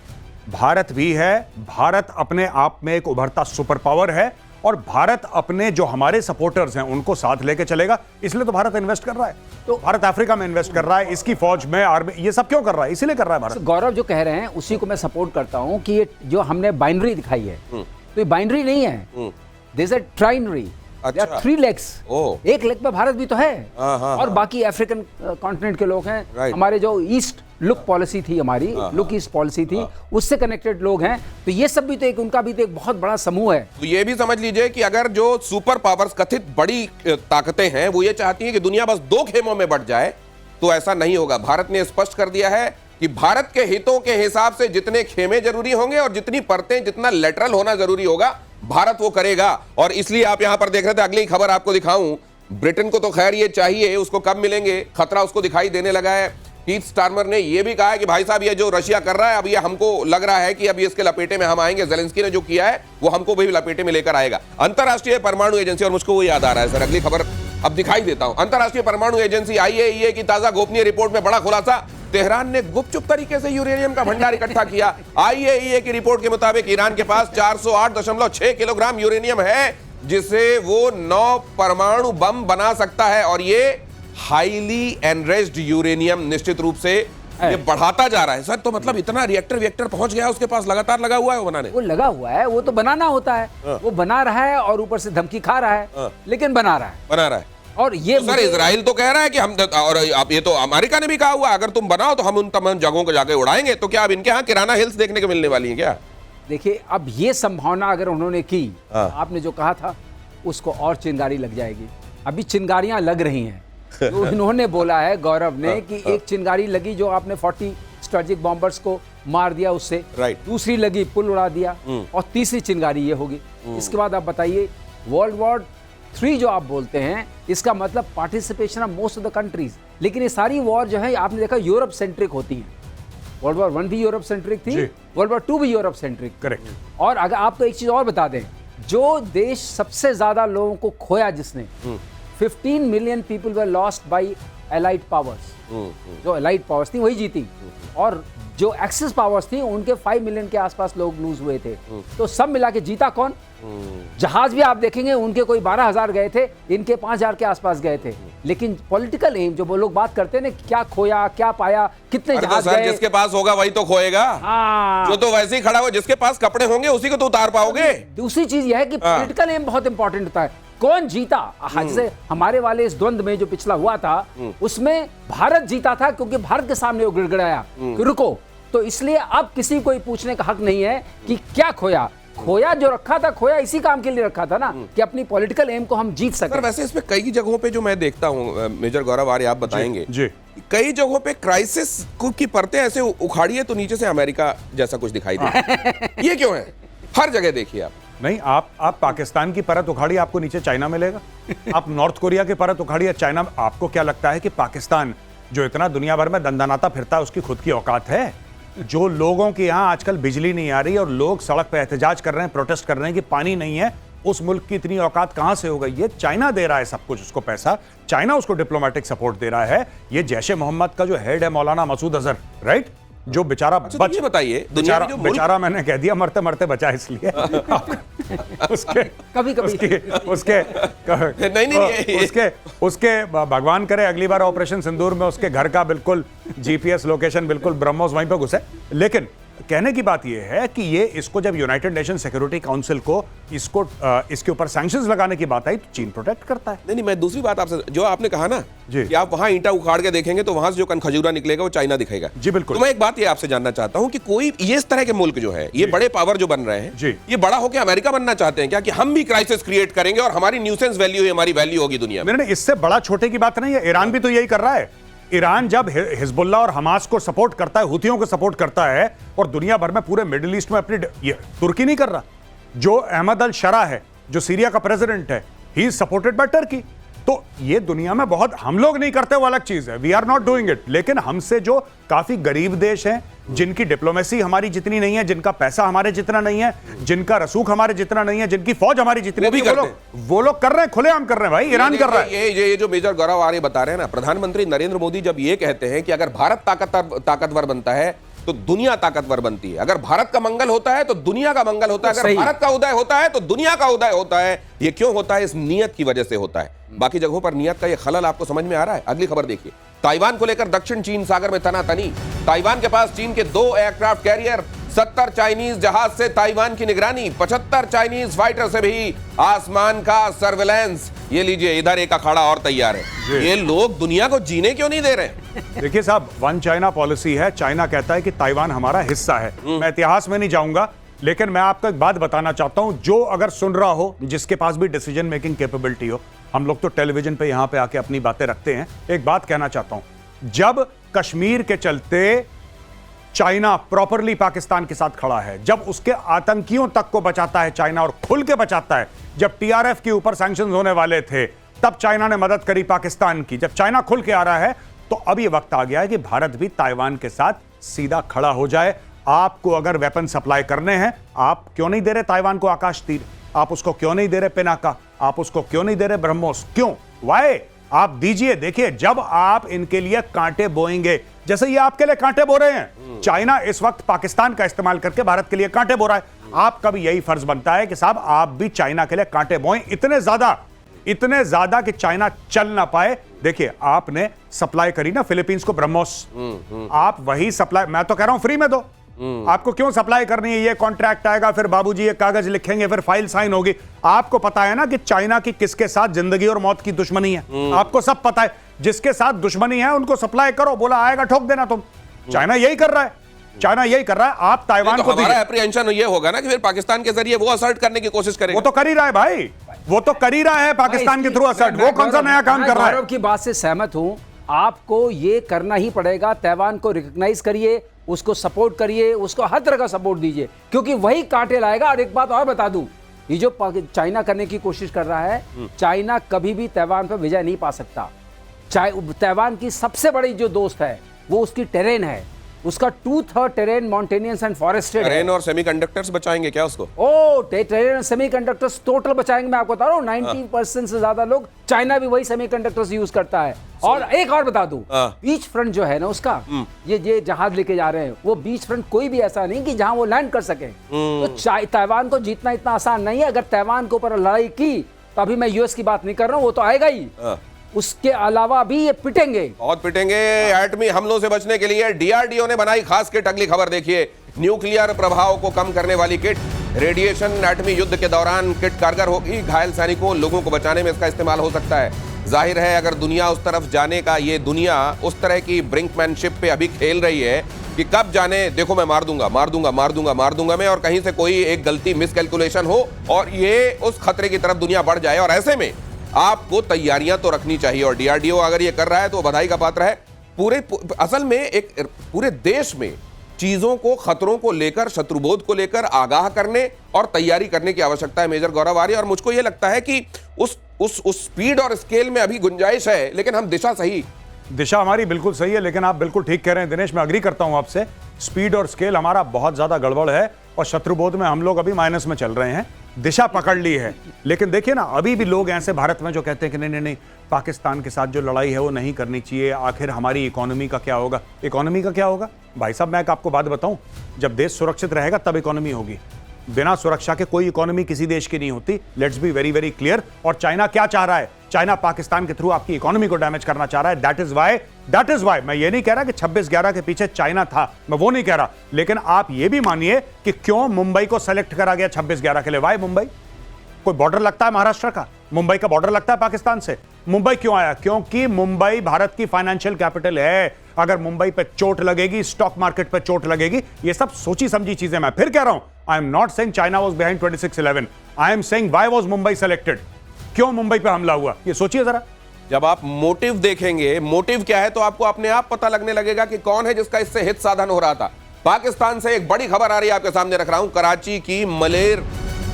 [SPEAKER 3] भारत भी है। भारत अपने आप में एक उभरता सुपर पावर है और भारत अपने जो हमारे सपोर्टर्स हैं उनको साथ लेके चलेगा, इसलिए तो भारत इन्वेस्ट कर रहा है। तो भारत अफ्रीका में इन्वेस्ट कर रहा है, इसकी फौज में, आर्मी, ये सब क्यों कर रहा है? इसीलिए कर रहा है भारत।
[SPEAKER 2] गौरव जो कह रहे हैं उसी को मैं सपोर्ट करता हूं कि ये जो हमने बाइनरी दिखाई है, तो ये बाइनरी नहीं है, दिस इज ट्राइनरी।
[SPEAKER 1] अच्छा।
[SPEAKER 2] 3 लेग्स,
[SPEAKER 1] ओह।
[SPEAKER 2] एक लेग पे भारत भी तो है,
[SPEAKER 1] हाँ,
[SPEAKER 2] और बाकी अफ्रीकन कॉन्टिनेंट के लोग हैं।
[SPEAKER 1] राइट।
[SPEAKER 2] हमारे जो ईस्ट लुक पॉलिसी थी, हमारी लुक ईस्ट पॉलिसी थी, उससे कनेक्टेड लोग हैं। तो ये सब भी तो एक, उनका भी तो एक बहुत बड़ा समूह है।
[SPEAKER 1] तो ये भी समझ लीजिए कि अगर जो सुपर पावर्स, कथित बड़ी ताकतें हैं, वो ये चाहती हैं कि दुनिया बस 2 खेमों में बंट जाए, तो ऐसा नहीं होगा। भारत ने स्पष्ट कर दिया है कि भारत के हितों के हिसाब से जितने खेमे जरूरी होंगे और जितनी परतें, जितना लेटरल होना जरूरी होगा, भारत वो करेगा। और इसलिए आप यहां पर देख रहे थे, अगली खबर आपको दिखाऊं। ब्रिटेन को तो खैर ये चाहिए, उसको कब मिलेंगे, खतरा उसको दिखाई देने लगा है। कीथ स्टार्मर ने ये भी कहा है कि भाई साहब, ये जो रशिया कर रहा है, अब ये हमको लग रहा है कि अब ये इसके लपेटे में हम आएंगे। ज़ेलेंस्की ने जो किया है वो हमको भी लपेटे में लेकर आएगा। अंतरराष्ट्रीय परमाणु एजेंसी, और मुझको वो याद आ रहा है सर, अगली खबर अब दिखाई देता हूं। अंतरराष्ट्रीय परमाणु एजेंसी IAEA की ताजा गोपनीय रिपोर्ट में बड़ा खुलासा, तेहरान ने गुपचुप तरीके से यूरेनियम का भंडार इकट्ठा किया। IAEA की रिपोर्ट के मुताबिक ईरान के पास 408.6 किलोग्राम यूरेनियम है, जिसे वो 9 परमाणु बम बना सकता है। और ये हाईली एनरिच्ड यूरेनियम निश्चित रूप से ये बढ़ाता जा रहा है सर। तो मतलब इतना रिएक्टर पहुंच गया उसके पास, लगातार लगा हुआ है वो बनाने।
[SPEAKER 2] वो लगा हुआ है, वो तो बनाना होता है, वो बना रहा है और ऊपर से धमकी खा रहा है, लेकिन बना रहा है। और ये
[SPEAKER 1] तो सर इजराइल तो कह रहा है कि हम, और अब ये तो अमेरिका ने भी कहा हुआ, अगर तुम बनाओ तो हम उन तमाम जगहों को जाके उड़ाएंगे। तो क्या अब इनके यहाँ किराना हिल्स देखने को मिलने वाली है क्या?
[SPEAKER 2] देखिए, अब ये संभावना अगर उन्होंने की, आपने जो कहा था उसको और चिंगारी लग जाएगी। अभी चिंगारियां लग रही हैं। तो इन्होंने बोला है, गौरव ने, कि एक चिंगारी लगी जो आपने 40 स्ट्रेटेजिक बॉम्बर्स को मार दिया उससे, दूसरी लगी पुल उड़ा दिया, और तीसरी चिंगारी ये होगी। इसके बाद आप बताइए, वर्ल्ड वॉर 3 जो आप बोलते हैं, इसका मतलब participation of most of the countries. लेकिन ये सारी वॉर जो है आपने देखा यूरोप सेंट्रिक होती है। वर्ल्ड वॉर 1 भी यूरोप सेंट्रिक थी, वर्ल्ड वॉर 2 भी यूरोप सेंट्रिक।
[SPEAKER 3] करेक्ट।
[SPEAKER 2] और अगर आपको एक चीज और बता दें, जो देश सबसे ज्यादा लोगों को खोया जिसने, 15 million people were lost by allied powers. जो एलाइड पावर्स थी वही जीती, और जो एक्सिस पावर्स थी उनके 5 मिलियन के आसपास लोग लूज हुए थे। तो सब मिला के जीता कौन? जहाज भी आप देखेंगे उनके कोई 12,000 गए थे, इनके 5,000 के आसपास गए थे। लेकिन पॉलिटिकल एम जो वो लोग बात करते हैं ना, क्या खोया, क्या पाया, कितने जहाज
[SPEAKER 1] गए,
[SPEAKER 2] गए।
[SPEAKER 1] जिसके पास होगा वही तो खोएगा। जो तो वैसे ही खड़ा हुआ, जिसके पास कपड़े होंगे उसी को तो उतार पाओगे।
[SPEAKER 2] दूसरी चीज यह है कि पॉलिटिकल एम बहुत इंपॉर्टेंट होता है। कौन जीता? जैसे हमारे वाले इस द्वंद में जो पिछला हुआ था, उसमें भारत जीता था, क्योंकि भारत के सामने वो गिड़गिड़ाया कि रुको। तो इसलिए अब किसी को पूछने का हक नहीं है कि क्या खोया। खोया जो रखा था, खोया इसी काम के लिए रखा था ना, कि अपनी पॉलिटिकल एम को हम जीत सके।
[SPEAKER 1] वैसे इसमें कई जगहों पे जो मैं देखता हूं, मेजर गौरव आर्य आप बताएंगे
[SPEAKER 3] जी।
[SPEAKER 1] कई जगहों पे क्राइसिस की परतें ऐसे उखाड़ी है तो नीचे से अमेरिका जैसा कुछ दिखाई दे। ये क्यों है? हर जगह देखिए आप।
[SPEAKER 3] नहीं, आप पाकिस्तान की परत उखाड़िए, आपको नीचे चाइना मिलेगा। आप नॉर्थ कोरिया की परत उखाड़िए, चाइना। आपको क्या लगता है कि पाकिस्तान जो इतना दुनिया भर में दंदनाता फिरता है, उसकी खुद की औकात है? जो लोगों के यहाँ आजकल बिजली नहीं आ रही और लोग सड़क पे एहतजाज कर रहे हैं, प्रोटेस्ट कर रहे हैं कि पानी नहीं है, उस मुल्क की इतनी औकात कहां से हो गई? ये चाइना दे रहा है सब कुछ, उसको पैसा, चाइना उसको डिप्लोमेटिक सपोर्ट दे रहा है। ये जैश ए मोहम्मद का जो हेड है मौलाना मसूद अजहर, राइट, जो बेचारा
[SPEAKER 1] बच, ये बताइए,
[SPEAKER 3] बेचारा मैंने कह दिया, मरते मरते बचा इसलिए उसके
[SPEAKER 2] कभी
[SPEAKER 3] उसके भगवान करे अगली बार ऑपरेशन सिंदूर में उसके घर का बिल्कुल GPS लोकेशन बिल्कुल ब्रह्मोस वहीं पे घुसे। लेकिन कहने की बात यह है कि ये इसको जब यूनाइटेड नेशन सिक्योरिटी काउंसिल को इसको इसके ऊपर सैंक्शंस लगाने की बात आई तो चीन प्रोटेक्ट करता है।
[SPEAKER 1] नहीं, मैं दूसरी बात आपसे, जो आपने कहा ना
[SPEAKER 3] जी।
[SPEAKER 1] कि आप वहां ईंटा उखाड़ के देखेंगे तो वहां से जो कनखजूरा निकलेगा वो चाइना दिखेगा।
[SPEAKER 3] जी बिल्कुल।
[SPEAKER 1] तो मैं एक बात ये आपसे जानना चाहता हूं कि कोई ये इस तरह के मुल्क जो है, ये बड़े पावर जो बन रहे हैं
[SPEAKER 3] जी।
[SPEAKER 1] ये बड़ा होकर अमेरिका बनना चाहते हैं क्या, कि हम भी क्राइसिस क्रिएट करेंगे और हमारी न्यूसेंस वैल्यू ही हमारी वैल्यू होगी दुनिया में?
[SPEAKER 3] नहीं, इससे बड़ा छोटे की बात नहीं है। ईरान भी तो यही कर रहा है। ईरान जब हिजबुल्लाह और हमास को सपोर्ट करता है, हुतियों को सपोर्ट करता है, और दुनिया भर में पूरे मिडिल ईस्ट में अपनी, ये तुर्की नहीं कर रहा। जो अहमद अल शरा है, जो सीरिया का प्रेसिडेंट है, he is supported by Turkey. तो ये दुनिया में बहुत, हम लोग नहीं करते वो अलग चीज है, we are not doing it. लेकिन हमसे जो काफी गरीब देश हैं, जिनकी डिप्लोमेसी हमारी जितनी नहीं है, जिनका पैसा हमारे जितना नहीं है, जिनका रसूख हमारे जितना नहीं है, जिनकी फौज हमारी जितनी
[SPEAKER 1] वो भी
[SPEAKER 3] नहीं है, वो लोग कर रहे हैं, खुलेआम कर रहे हैं भाई। ईरान कर रहा है।
[SPEAKER 1] ये जो मेजर गौरव आर्य बता रहे हैं ना, प्रधानमंत्री नरेंद्र मोदी जब ये कहते हैं कि अगर भारत ताकतवर बनता है तो दुनिया ताकतवर बनती है, अगर भारत का मंगल होता है तो दुनिया का मंगल होता है, अगर भारत का उदय होता है तो दुनिया का उदय होता है। ये क्यों होता है? इस नियत की वजह से होता है। बाकी जगहों पर नियत का ये खलल आपको समझ में आ रहा है? अगली खबर देखिए। ताइवान को लेकर दक्षिण चीन सागर में तनातनी। ताइवान के पास चीन के 2 एयरक्राफ्ट कैरियर, 70 चाइनीज जहाज से ताइवान की निगरानी, 75 चाइनीज फाइटर से भी आसमान का सर्वेलेंस। ये लीजिए, इधर एक अखाड़ा और तैयार है। ये लोग दुनिया को जीने क्यों नहीं दे रहे?
[SPEAKER 3] देखिए साहब, वन चाइना पॉलिसी है। चाइना कहता है कि ताइवान हमारा हिस्सा है। मैं इतिहास में नहीं जाऊंगा, लेकिन मैं आपको एक बात बताना चाहता हूं, जो अगर सुन रहा हो, जिसके पास भी डिसीजन मेकिंग कैपेबिलिटी हो, हम लोग तो टेलीविजन पे यहां पे आके अपनी बातें रखते हैं। एक बात कहना चाहता हूं, जब कश्मीर के चलते चाइना प्रॉपरली पाकिस्तान के साथ खड़ा है, जब उसके आतंकियों तक को बचाता है चाइना, और खुल के बचाता है। जब टीआरएफ के ऊपर सैंक्शंस होने वाले थे, तब चाइना ने मदद करी पाकिस्तान की। जब चाइना खुल के आ रहा है, तो अब ये वक्त आ गया है कि भारत भी ताइवान के साथ सीधा खड़ा हो जाए। आपको अगर वेपन सप्लाई करने हैं, आप क्यों नहीं दे रहे ताइवान को आकाश तीर? आप उसको क्यों नहीं दे रहे पिनाका? आप उसको क्यों नहीं दे रहे ब्रह्मोस? क्यों? वाई? आप दीजिए। देखिए, जब आप इनके लिए कांटे बोएंगे, जैसे ये आपके लिए कांटे बो रहे हैं, चाइना इस वक्त पाकिस्तान का इस्तेमाल करके भारत के लिए कांटे बो रहा है। आपका भी यही फर्ज बनता है कि साहब आप भी चाइना के लिए कांटे बोएं, इतने ज्यादा कि चाइना चल ना पाए। देखिए, आपने सप्लाई करी ना फिलीपींस को ब्रह्मोस, आप वही सप्लाई, मैं तो कह रहा हूं फ्री में दो। आपको क्यों सप्लाई करनी है? ये कॉन्ट्रैक्ट आएगा, फिर बाबूजी ये कागज लिखेंगे, फिर फाइल साइन होगी। आपको पता है ना कि चाइना की किसके साथ जिंदगी और मौत की दुश्मनी है। आपको सब पता है। जिसके साथ दुश्मनी है उनको सप्लाई करो, बोला आएगा ठोक देना तुम। चाइना यही कर रहा है, चाइना यही कर रहा है। आप ताइवान को
[SPEAKER 1] हमारा एप्रीहेंशन ये होगा ना कि फिर पाकिस्तान के जरिए वो असर्ट करने की कोशिश करेगा।
[SPEAKER 3] वो तो कर ही रहा है भाई, वो तो कर ही रहा है पाकिस्तान के थ्रू असर्ट। वो कौन सा नया काम कर रहा है?
[SPEAKER 2] गौरव की बात से सहमत हूं। आपको ये करना ही पड़ेगा। ताइवान को रिकॉग्नाइज करिए, उसको सपोर्ट करिए, उसको हर तरह का सपोर्ट दीजिए, क्योंकि वही कांटे लाएगा। और एक बात और बता दूं, ये जो चाइना करने की कोशिश कर रहा है, चाइना कभी भी ताइवान पर विजय नहीं पा सकता। ताइवान की सबसे बड़ी जो दोस्त है वो उसकी टेरेन है। उसका 2/3 टेरेन माउंटेनियस एंड फॉरेस्टेड है।
[SPEAKER 1] टेरेन और सेमीकंडक्टर्स बचाएंगे क्या उसको?
[SPEAKER 2] टेरेन और सेमीकंडक्टर्स टोटल बचाएंगे। मैं आपको बता रहा हूँ 90% से ज्यादा लोग, चाइना भी वही सेमीकंडक्टर्स यूज करता है। और एक और बता दूं, बीच फ्रंट जो है ना उसका, ये जहाज लेके जा रहे हैं, वो बीच फ्रंट कोई भी ऐसा नहीं कि जहां वो लैंड कर सके। तो ताइवान को जीतना इतना आसान नहीं है। अगर ताइवान के ऊपर लड़ाई की, तो अभी मैं यूएस की बात नहीं कर रहा हूं, वो तो आएगा ही, उसके अलावा भी ये पिटेंगे,
[SPEAKER 1] बहुत पिटेंगे। एटमी हमलों से बचने के लिए डीआरडीओ ने बनाई खास किट। अगली खबर देखिए। न्यूक्लियर प्रभाव को कम करने वाली किट। रेडिएशन एटमी युद्ध के दौरान किट कारगर होगी। घायल सैनिकों, लोगों को बचाने में इसका इस्तेमाल हो सकता है। जाहिर है, अगर दुनिया उस तरफ जाने का, ये दुनिया उस तरह की ब्रिंकमैनशिप पे अभी खेल रही है कि कब जाने, देखो मैं मार दूंगा मैं, और कहीं से कोई एक गलती, मिसकैलकुलेशन हो और ये उस खतरे की तरफ दुनिया बढ़ जाए। और ऐसे में आपको तैयारियां तो रखनी चाहिए, और डीआरडीओ अगर ये कर रहा है तो बधाई का पात्र है। असल में एक पूरे देश में चीजों को, खतरों को लेकर, शत्रुबोध को लेकर आगाह करने और तैयारी करने की आवश्यकता है, मेजर गौरव आर्य। और मुझको ये लगता है कि उस स्पीड और स्केल में अभी गुंजाइश है, लेकिन हम दिशा
[SPEAKER 3] हमारी बिल्कुल सही है। लेकिन आप बिल्कुल ठीक कह रहे हैं दिनेश, मैं अग्री करता हूं आपसे। स्पीड और स्केल हमारा बहुत ज्यादा गड़बड़ है, और शत्रुबोध में हम लोग अभी माइनस में चल रहे हैं। दिशा पकड़ ली है, लेकिन देखिए ना, अभी भी लोग ऐसे भारत में जो कहते हैं कि नहीं, पाकिस्तान के साथ जो लड़ाई है वो नहीं करनी चाहिए, आखिर हमारी इकोनॉमी का क्या होगा? इकोनॉमी का क्या होगा भाई साहब? मैं आपको बात बताऊं, जब देश सुरक्षित रहेगा तब इकोनॉमी होगी। बिना सुरक्षा के कोई इकोनॉमी किसी देश की नहीं होती। Let's be very very clear. और चाइना क्या चाह रहा है? चाइना पाकिस्तान के थ्रू आपकी इकोनॉमी को डैमेज करना चाह रहा है। दैट इज वाई मैं ये नहीं कह रहा कि 26/11 के पीछे चाइना था, मैं वो नहीं कह रहा, लेकिन आप ये भी मानिए कि क्यों मुंबई को सेलेक्ट करा गया 26/11 के लिए? वाई मुंबई? कोई बॉर्डर लगता है महाराष्ट्र का? मुंबई का बॉर्डर लगता है पाकिस्तान से? मुंबई क्यों आया? क्योंकि मुंबई भारत की फाइनेंशियल कैपिटल है। अगर मुंबई पे चोट लगेगी, स्टॉक मार्केट पे चोट लगेगी, ये सब सोची समझी चीजें। मैं फिर कह रहा हूं, I am not saying China was behind 26/11, I am saying why was Mumbai selected? क्यों मुंबई पे हमला हुआ, ये सोचिए जरा।
[SPEAKER 1] जब आप मोटिव देखेंगे, मोटिव क्या है, तो आपको अपने आप पता लगने लगेगा कि कौन है जिसका इससे हित साधन हो रहा था। पाकिस्तान से एक बड़ी खबर आ रही है, आपके सामने रख रहा हूं। कराची की मलेर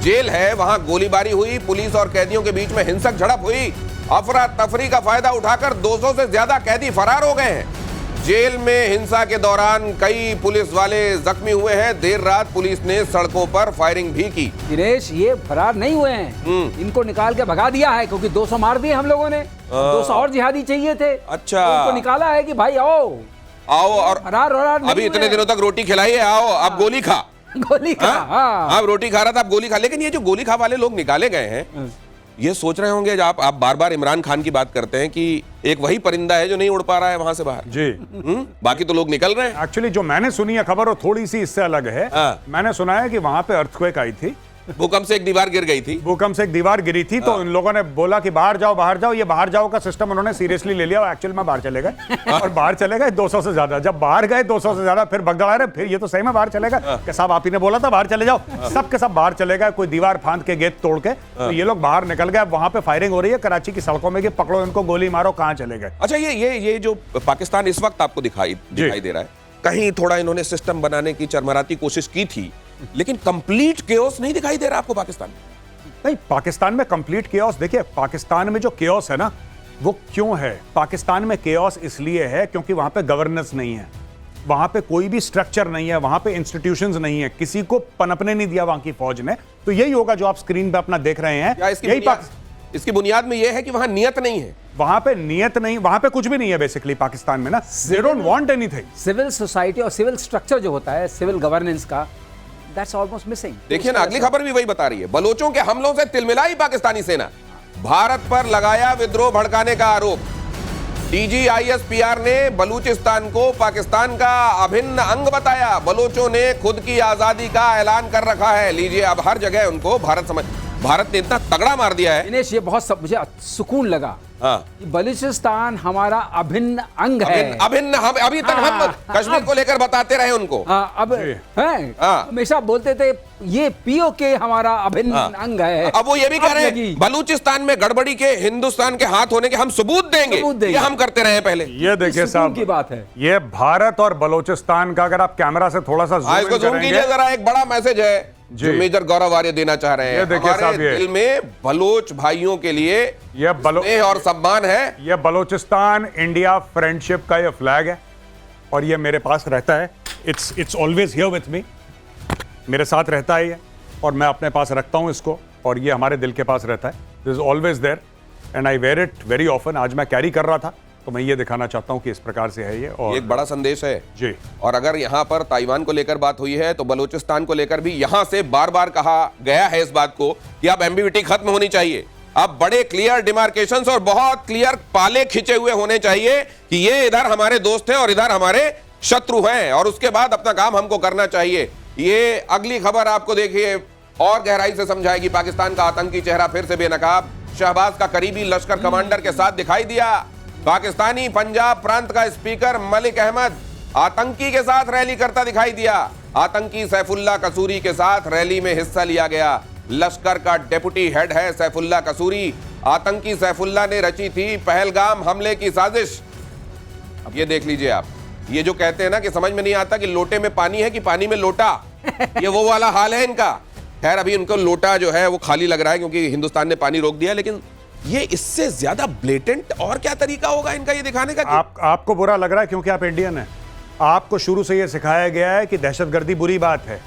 [SPEAKER 1] जेल है, वहां गोलीबारी हुई, पुलिस और कैदियों के बीच में हिंसक झड़प हुई। अफरा तफरी का फायदा उठाकर 200 से ज्यादा कैदी फरार हो गए हैं। जेल में हिंसा के दौरान कई पुलिस वाले जख्मी हुए हैं। देर रात पुलिस ने सड़कों पर फायरिंग भी की।
[SPEAKER 2] दिनेश, ये फरार नहीं हुए हैं, इनको निकाल के भगा दिया है, क्योंकि 200 मार दिए हम लोगों ने, 200 और जिहादी चाहिए थे।
[SPEAKER 1] अच्छा,
[SPEAKER 2] तो इनको निकाला है कि भाई आओ
[SPEAKER 1] आओ, और
[SPEAKER 2] फरार
[SPEAKER 1] अभी इतने दिनों तक रोटी खिलाई है, आओ अब गोली खा।
[SPEAKER 2] गोली खा। हाँ।
[SPEAKER 1] अब रोटी खा रहा था, अब गोली खा। लेकिन ये जो गोली खा वाले लोग निकाले गए हैं, ये सोच रहे होंगे, आप बार बार इमरान खान की बात करते हैं कि एक वही परिंदा है जो नहीं उड़ पा रहा है वहां से बाहर
[SPEAKER 3] जी।
[SPEAKER 1] बाकी तो लोग निकल रहे हैं।
[SPEAKER 3] एक्चुअली जो मैंने सुनी है खबर, वो थोड़ी सी इससे अलग है। मैंने सुना है कि वहां पे अर्थक्वेक आई थी,
[SPEAKER 1] भूकंप से एक दीवार गिर गई थी।
[SPEAKER 3] भूकंप से एक दीवार गिरी थी, तो इन लोगों ने बोला कि बाहर जाओ बाहर जाओ। ये बाहर जाओ का सिस्टम उन्होंने सीरियसली ले लिया, एक्चुअल में बाहर चले गए और बाहर चले गए 200 से ज्यादा। जब बाहर गए 200 से ज्यादा, फिर भगदड़ रहे, फिर ये तो सही में बाहर चलेगा कि साहब आप ही ने बोला था बाहर चले जाओ। सब के सब बाहर चले गए, कोई दीवार फांद के गेट तोड़ के, तो ये लोग बाहर निकल गए। वहां पे फायरिंग हो रही है कराची की सड़कों में कि पकड़ो इनको, गोली मारो, कहां चले गए।
[SPEAKER 1] अच्छा, ये जो पाकिस्तान इस वक्त आपको दिखाई दे रहा है, कहीं थोड़ा इन्होंने सिस्टम बनाने की चरमराती कोशिश की थी, लेकिन कंप्लीट केओस नहीं दिखाई दे रहा आपको पाकिस्तान में?
[SPEAKER 3] नहीं, पाकिस्तान में कंप्लीट केओस, देखिए पाकिस्तान में जो केओस है ना, वो क्यों है? पाकिस्तान में केओस इसलिए है क्योंकि वहां पे गवर्नेंस नहीं है, वहां पे कोई भी स्ट्रक्चर नहीं है, वहां पे इंस्टीट्यूशंस नहीं है, किसी को पनपने नहीं दिया वहां की फौज ने। तो यही होगा जो आप स्क्रीन पे अपना देख रहे हैं।
[SPEAKER 1] इसकी बुनियाद में यह है कि वहां नियत नहीं है,
[SPEAKER 3] वहां पे नियत नहीं, वहां पे कुछ भी नहीं है बेसिकली पाकिस्तान में ना। They don't want anything.
[SPEAKER 2] Civil society और सिविल स्ट्रक्चर जो होता है, सिविल गवर्नेंस का, दैट्स ऑलमोस्ट मिसिंग।
[SPEAKER 1] देखिए ना, अगली खबर भी वही बता रही है। बलोचों के हमलों से तिलमिलाई पाकिस्तानी सेना, भारत पर लगाया विद्रोह भड़काने का आरोप। डीजी ISPR ने बलूचिस्तान को पाकिस्तान का अभिन्न अंग बताया। बलोचों ने खुद की आजादी का ऐलान कर रखा है। लीजिए, अब हर जगह उनको भारत ने इतना तगड़ा मार दिया है।
[SPEAKER 2] दिनेश, ये बहुत मुझे सुकून लगा।
[SPEAKER 1] हाँ।
[SPEAKER 2] बलूचिस्तान हमारा अभिन्न अंग है।
[SPEAKER 1] अभिन्न हम अभी तक हम कश्मीर को लेकर बताते रहे उनको।
[SPEAKER 2] अब हमेशा बोलते थे ये POK हमारा अभिन्न अंग है।
[SPEAKER 1] अब वो ये भी कह रहे हैं बलूचिस्तान में गड़बड़ी के हिंदुस्तान के हाथ होने के हम सबूत देंगे। ये हम करते रहे पहले।
[SPEAKER 3] ये देखिए साहब
[SPEAKER 2] की बात है, ये
[SPEAKER 3] भारत और बलूचिस्तान का, अगर आप कैमरा से थोड़ा सा
[SPEAKER 1] जूम कीजिए जरा, एक बड़ा मैसेज है जो मेजर गौरव आर्य देना चाह रहे हैं। हमारे दिल में बलोच भाइयों के लिए ये स्नेह और सम्मान है।
[SPEAKER 3] ये बलूचिस्तान इंडिया फ्रेंडशिप का ये फ्लैग है और ये मेरे पास रहता है। It's always here with me, मेरे साथ रहता है ये, और मैं अपने पास रखता हूं इसको, और ये हमारे दिल के पास रहता है। This is always there and I wear it very often. आज मैं कैरी कर रहा था तो मैं ये दिखाना चाहता हूं कि इस प्रकार से है ये, और
[SPEAKER 1] एक बड़ा संदेश है
[SPEAKER 3] जी।
[SPEAKER 1] और अगर यहां पर ताइवान को लेकर बात हुई है तो बलूचिस्तान को लेकर भी यहां से बार बार कहा गया है इस बात को कि अब एम्बिविटी खत्म होनी चाहिए। अब बड़े क्लियर डिमार्केशंस और बहुत क्लियर पाले खिंचे हुए होने चाहिए कि ये इधर हमारे दोस्त हैं और इधर हमारे शत्रु हैं, और उसके बाद अपना काम हमको करना चाहिए। ये अगली खबर आपको देखिए और गहराई से समझाएगी। पाकिस्तान का आतंकी चेहरा फिर से बेनकाब। शहबाज का करीबी लश्कर कमांडर के साथ दिखाई दिया। पाकिस्तानी पंजाब प्रांत का स्पीकर मलिक अहमद आतंकी के साथ रैली करता दिखाई दिया। आतंकी सैफुल्ला कसूरी के साथ रैली में हिस्सा लिया गया। लश्कर का डेप्यूटी हेड है सैफुल्ला कसूरी। आतंकी सैफुल्ला ने रची थी पहलगाम हमले की साजिश। अब ये देख लीजिए आप, ये जो कहते हैं ना कि समझ में नहीं आता कि लोटे में पानी है कि पानी में लोटा, ये वो वाला हाल है इनका। खैर, अभी उनको लोटा जो है वो खाली लग रहा है क्योंकि हिंदुस्तान ने पानी रोक दिया, लेकिन ये इससे ज्यादा ब्लेटेंट और क्या तरीका होगा इनका ये दिखाने का?
[SPEAKER 3] आपको बुरा लग रहा है क्योंकि आप इंडियन हैं। आपको शुरू से ये सिखाया गया है कि दहशतगर्दी बुरी बात है।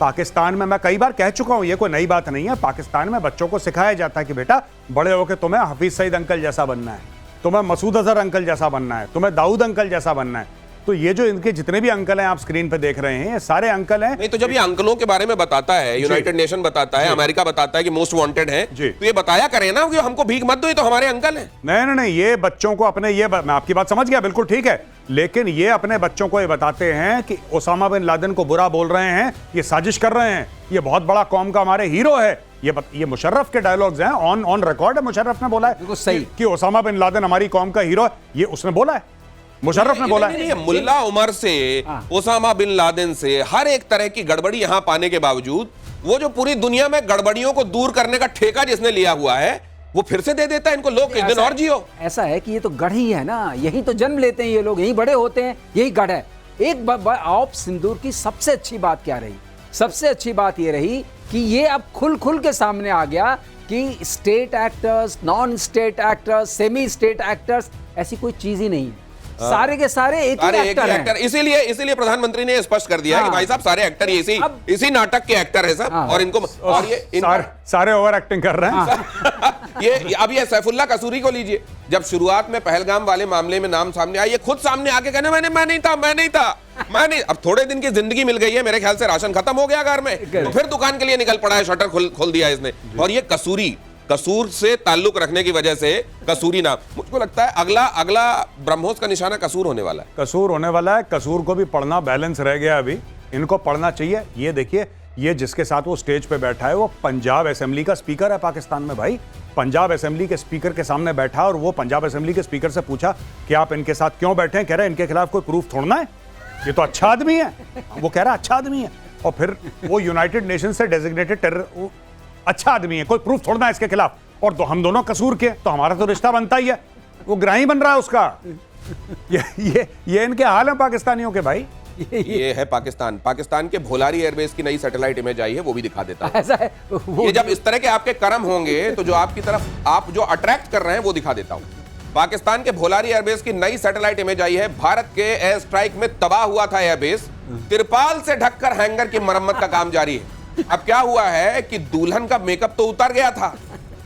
[SPEAKER 3] पाकिस्तान में मैं कई बार कह चुका हूं, ये कोई नई बात नहीं है। पाकिस्तान में बच्चों को सिखाया जाता है कि बेटा बड़े होकर तुम्हें हफीज सईद अंकल जैसा बनना है, तुम्हें मसूद अजहर अंकल जैसा बनना है, तुम्हें दाऊद अंकल जैसा बनना है। तो ये जो इनके जितने भी अंकल हैं आप स्क्रीन पे देख रहे हैं, ये सारे अंकल हैं।
[SPEAKER 1] नहीं तो जब ये अंकलों के बारे में बताता है, यूनाइटेड नेशन बताता है, अमेरिका बताता है कि मोस्ट वांटेड है,
[SPEAKER 3] जी।
[SPEAKER 1] तो ये बताया करें ना कि हमको भीख मत दो, ये तो हमारे अंकल हैं।
[SPEAKER 3] नहीं, ये बच्चों को अपने मैं आपकी बात समझ गया, बिल्कुल ठीक है, लेकिन ये अपने बच्चों को ये बताते हैं कि ओसामा बिन लादेन को बुरा बोल रहे हैं, ये साजिश कर रहे हैं, ये बहुत बड़ा कौम का हमारे हीरो है। ये मुशर्रफ के डायलॉग्स हैं, ऑन रिकॉर्ड है, मुशर्रफ ने बोला है
[SPEAKER 2] बिल्कुल सही
[SPEAKER 3] कि ओसामा बिन लादेन हमारी कौम का हीरो है, ये उसने बोला है, मुशर्रफ ने बोला
[SPEAKER 1] नहीं, मुल्ला उमर से ओसामा बिन लादेन से हर एक तरह की गड़बड़ी यहां पाने के बावजूद वो जो पूरी दुनिया में गड़बड़ियों को दूर करने का ठेका जिसने लिया हुआ है वो फिर से दे देता है इनको, लोग एक दिन और जियो।
[SPEAKER 2] ऐसा है कि ये तो गढ़ ही है ना, यही तो जन्म लेते हैं ये लोग, यही बड़े होते हैं, यही गढ़ है। एक आप सिंदूर की सबसे अच्छी बात क्या रही? सबसे अच्छी बात ये रही कि ये अब खुल के सामने आ गया कि state actors, non state actors, semi state actors, ऐसी कोई चीज ही नहीं है। सारे के सारे एक ही एक्टर हैं।
[SPEAKER 1] इसीलिए प्रधानमंत्री ने स्पष्ट कर दिया है कि भाई साहब सारे एक्टर इसी नाटक के एक्टर है सब, और इनको और ये
[SPEAKER 3] सारे ओवर एक्टिंग कर रहे हैं।
[SPEAKER 1] ये सैफुल्ला कसूरी को लीजिए, जब शुरुआत में पहलगाम वाले मामले में नाम सामने आया, ये खुद सामने आके कहने मैं नहीं था। अब थोड़े दिन की जिंदगी मिल गई है, मेरे ख्याल से राशन खत्म हो गया घर में, तो फिर दुकान के लिए निकल पड़ा है, शटर खोल दिया इसने। और ये कसूर से ताल्लुक रखने की वजह से कसूरी नाम, मुझको लगता है अगला ब्रह्मोस का निशाना कसूर होने वाला है।
[SPEAKER 3] कसूर को भी पढ़ना बैलेंस रह गया, अभी इनको पढ़ना चाहिए। ये देखिए, ये जिसके साथ वो स्टेज पे बैठा है वो पंजाब असेंबली का स्पीकर है पाकिस्तान में भाई। पंजाब असेंबली के स्पीकर के सामने बैठा और वो पंजाब असेंबली के स्पीकर से पूछा कि आप इनके साथ क्यों बैठे हैं? कह रहे हैं इनके खिलाफ कोई प्रूफ छोड़ना है, ये तो अच्छा आदमी है। वो कह रहा अच्छा आदमी है, और फिर वो यूनाइटेड नेशन से डेजिग्नेटेड टेरर, अच्छा आदमी है, कोई प्रूफ छोड़ना है इसके खिलाफ, और तो हम दोनों कसूर के, तो हमारा तो रिश्ता बनता ही है। वो ग्राही बन रहा है उसका। ये इनके हाल है पाकिस्तानियों के भाई।
[SPEAKER 1] ये है पाकिस्तान के भोलारी एयरबेस की नई सैटेलाइट इमेज आई है, वो भी दिखा देता हूं।
[SPEAKER 2] ऐसा है
[SPEAKER 1] ये जब इस तरह के आपके कर्म होंगे तो जो आपकी तरफ आप जो अट्रैक्ट कर रहे हैं वो दिखा देता हूं। पाकिस्तान के भोलारी एयरबेस की नई सैटेलाइट इमेज आई है। भारत के एयर स्ट्राइक में तबाह हुआ था एयरबेस, तिरपाल से ढककर हैंगर की मरम्मत का काम जारी है। अब क्या हुआ है कि दुल्हन का मेकअप तो उतर गया था,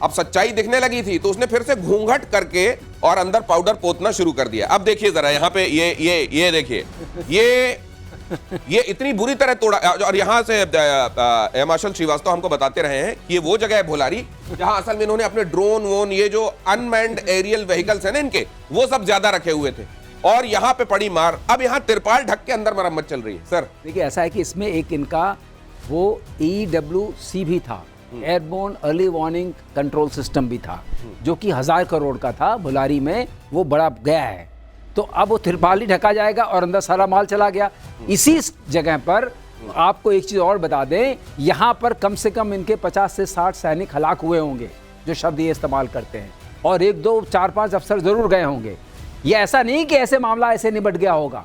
[SPEAKER 1] अब सच्चाई दिखने लगी थी, तो उसने फिर से घूंघट करके और अंदर पाउडर पोतना शुरू कर दिया। अब देखिए जरा यहाँ पे ये देखिए, ये इतनी बुरी तरह तोड़ा। और यहाँ से मार्शल श्रीवास्तव हमको बताते रहे हैं कि ये वो जगह है भोलारी जहां असल में इन्होंने अपने ड्रोन वोन, ये जो अनमैन्ड एरियल व्हीकल्स है ना इनके, वो सब ज्यादा रखे हुए थे, और यहाँ पे पड़ी मार। अब यहाँ तिरपाल ढक के अंदर मरम्मत चल रही है। सर
[SPEAKER 2] देखिए, ऐसा है कि इसमें एक इनका वो EWC भी था, airborne early warning control system भी था, जो कि 1000 करोड़ का था, भुलारी में वो बड़ा गया है। तो अब वो तिरपाल ही ढका जाएगा और अंदर सारा माल चला गया। इसी जगह पर आपको एक चीज़ और बता दें, यहाँ पर कम से कम इनके 50 से 60 सैनिक हलाक हुए होंगे, जो शब्द ये इस्तेमाल करते हैं, और 1, 2, 4, 5 अफसर जरूर गए होंगे। ये ऐसा नहीं कि ऐसे मामला ऐसे निपट गया होगा।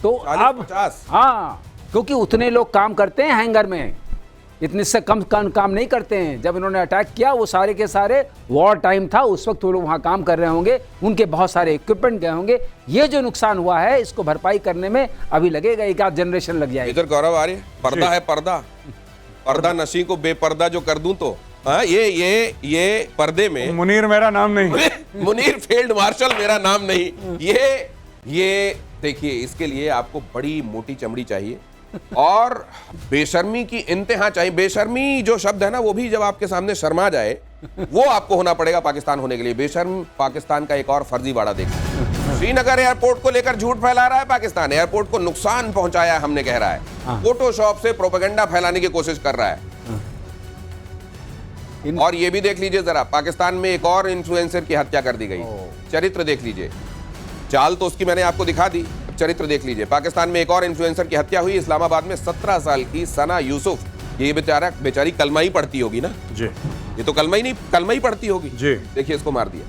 [SPEAKER 2] तो अब
[SPEAKER 1] 50।
[SPEAKER 2] हाँ, क्योंकि उतने लोग काम करते हैं हैंगर में, इतने से कम काम नहीं करते हैं। जब इन्होंने अटैक किया वो सारे के सारे वॉर टाइम था, उस वक्त वो लोग वहाँ काम कर रहे होंगे, उनके बहुत सारे इक्विपमेंट गए होंगे। ये जो नुकसान हुआ है इसको भरपाई करने में अभी लगेगा, एक आध जनरेशन लग जाएगी।
[SPEAKER 1] इधर गौरव आ रही है, पर्दा है, पर्दा नशी को बेपर्दा जो कर दूं तो हाँ, ये पर्दे में
[SPEAKER 3] मुनीर मेरा नाम नहीं,
[SPEAKER 1] मुनीर फील्ड मार्शल मेरा नाम नहीं। ये देखिए, इसके लिए आपको बड़ी मोटी चमड़ी चाहिए और बेशर्मी की इंतहा चाहिए। बेशर्मी जो शब्द है ना, वो भी जब आपके सामने शर्मा जाए, वो आपको होना पड़ेगा पाकिस्तान होने के लिए। बेशर्म पाकिस्तान का एक और फर्जीवाड़ा देखिए। श्रीनगर एयरपोर्ट को लेकर झूठ फैला रहा है पाकिस्तान, एयरपोर्ट को नुकसान पहुंचाया है हमने कह रहा है, फोटोशॉप से प्रोपेगेंडा फैलाने की कोशिश कर रहा है। और ये भी देख लीजिए जरा, पाकिस्तान में एक और इन्फ्लुएंसर की हत्या कर दी गई। चरित्र देख लीजिए, चाल तो उसकी मैंने आपको दिखा दी, चरित्र देख लीजिए। पाकिस्तान में एक और इन्फ्लुएंसर की हत्या हुई, इस्लामाबाद में 17 साल की सना यूसुफ। ये बेचारी कलमा ही पढ़ती होगी ना
[SPEAKER 3] जी,
[SPEAKER 1] ये तो कलमा ही पढ़ती होगी
[SPEAKER 3] जी।
[SPEAKER 1] देखिए, इसको मार दिया,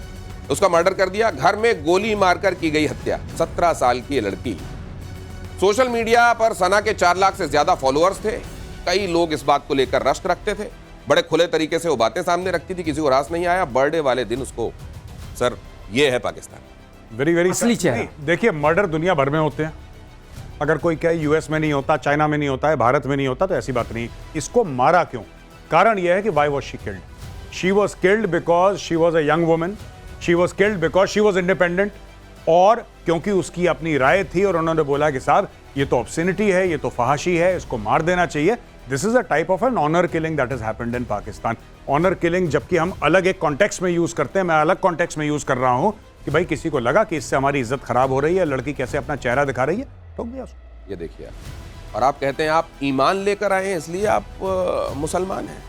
[SPEAKER 1] उसका मर्डर कर दिया, घर में गोली मारकर की गई हत्या। 17 साल की लड़की। सोशल मीडिया पर सना के 4 लाख से ज्यादा फॉलोअर्स थे। कई लोग इस बात को लेकर रश्क रखते थे, बड़े खुले तरीके से वो बातें सामने रखती थी, किसी को रास नहीं आया। बर्थडे वाले दिन उसको, सर ये है पाकिस्तान।
[SPEAKER 3] वेरी
[SPEAKER 2] असली चेहरा।
[SPEAKER 3] देखिए, मर्डर दुनिया भर में होते हैं, अगर कोई कहे यूएस में नहीं होता, चाइना में नहीं होता है, भारत में नहीं होता, तो ऐसी बात नहीं। इसको मारा क्यों? कारण यह है कि why was she killed? She was killed because she was a young woman, she was killed because she was independent, और क्योंकि उसकी अपनी राय थी और उन्होंने बोला कि साहब ये तो ऑब्सिनिटी है, ये तो फहाशी है, इसको मार देना चाहिए। This is a type of an honour killing that has happened in Pakistan. Honour killing जबकि हम अलग एक कॉन्टेक्स्ट में यूज करते हैं, मैं अलग कॉन्टेक्स्ट में यूज कर रहा हूं कि भाई किसी को लगा कि इससे हमारी इज्जत खराब हो रही है, लड़की कैसे अपना चेहरा दिखा रही है, ठोक दिया उसको।
[SPEAKER 1] ये देखिए आप। और आप कहते हैं आप ईमान लेकर आए हैं इसलिए आप मुसलमान हैं।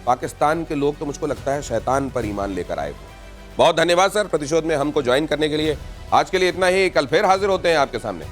[SPEAKER 1] पाकिस्तान के लोग तो मुझको लगता है शैतान पर ईमान लेकर आए। बहुत धन्यवाद सर प्रतिशोध में हमको ज्वाइन करने के लिए। आज के लिए इतना ही, कल फिर हाजिर होते हैं आपके सामने।